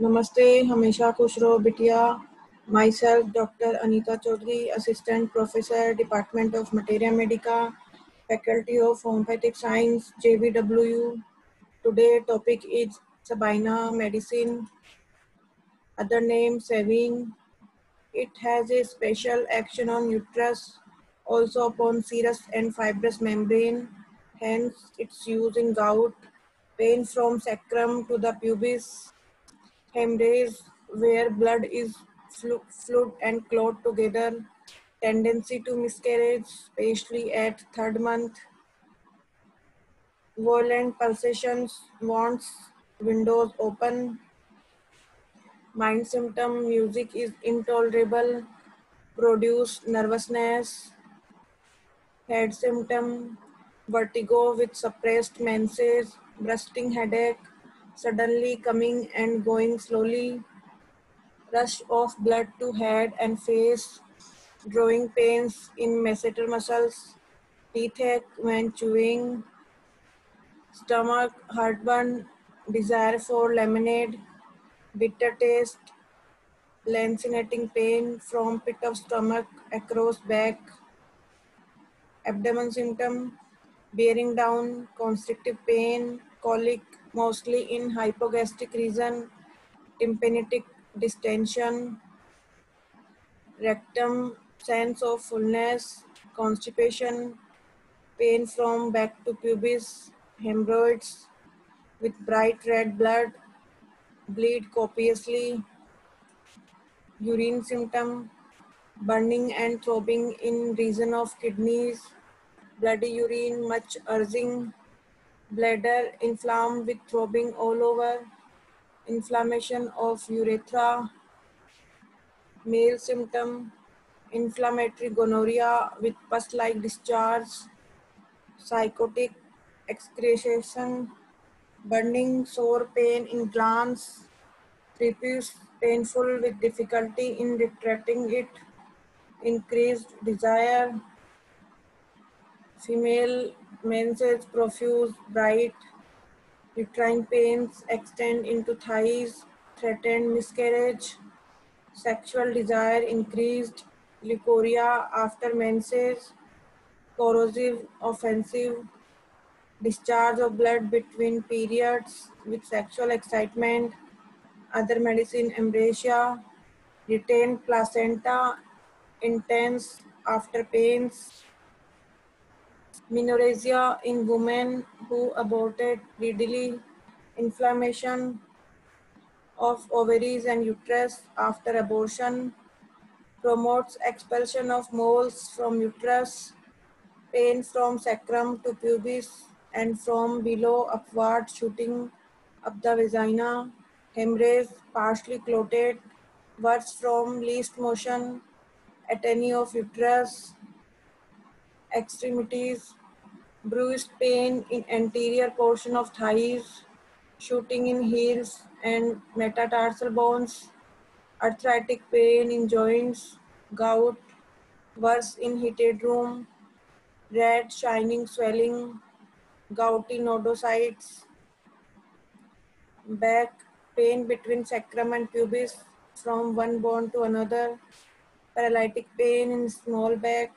Namaste, हमेशा खुश रहो बिटिया. Myself, Dr. Anita Chaudhary, Assistant Professor, Department of Materia Medica, Faculty of Homeopathic Science, JBWU. Today topic is Sabina medicine, other name Savine. It has a special action on uterus, also upon serous and fibrous membrane. Hence, its use in gout, pain from sacrum to the pubis, hemorrhage where blood is fluid and clot together, tendency to miscarriage, especially at third month, violent pulsations, wants, windows open, mind symptom, music is intolerable, produce nervousness, head symptom, vertigo with suppressed menses, bursting headache, suddenly coming and going slowly, rush of blood to head and face, growing pains in masseter muscles, teeth ache when chewing, stomach heartburn, desire for lemonade, bitter taste, lancinating pain from pit of stomach across back, abdomen symptom, bearing down, constrictive pain, colic, mostly in hypogastric region, tympanitic distension, rectum, sense of fullness, constipation, pain from back to pubis, hemorrhoids with bright red blood, bleed copiously, urine symptom, burning and throbbing in region of kidneys, bloody urine, much urging, bladder inflamed with throbbing all over, inflammation of urethra, male symptom, inflammatory gonorrhea with pus-like discharge, psychotic excretion, burning, sore pain in glands, prepuce painful with difficulty in retracting it, increased desire, female menses profuse, bright, uterine pains extend into thighs, threatened miscarriage, sexual desire increased, leukorrhea after menses, corrosive, offensive, discharge of blood between periods with sexual excitement, other medicine ambrosia, retained placenta, intense after pains, menorrhagia in women who aborted readily, inflammation of ovaries and uterus after abortion, promotes expulsion of moles from uterus, pain from sacrum to pubis and from below upward shooting up the vagina, hemorrhage partially clotted, worse from least motion, atony of uterus, extremities, bruised pain in anterior portion of thighs, shooting in heels and metatarsal bones, arthritic pain in joints, gout, worse in heated room, red shining swelling, gouty nodocytes, back pain between sacrum and pubis from one bone to another, paralytic pain in small back,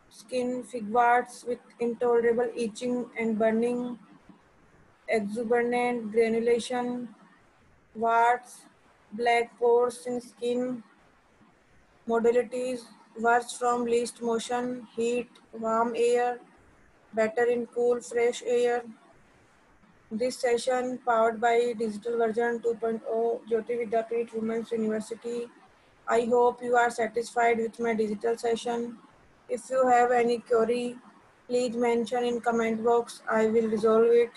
skin figwarts with intolerable itching and burning, exuberant granulation, warts, black pores in skin, modalities, worse from least motion, heat, warm air, better in cool, fresh air. This session powered by digital version 2.0 Jyoti Vidyapeeth Women's University. I hope you are satisfied with my digital session. If you have any query, please mention in comment box. I will resolve it.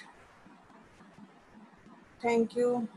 Thank you.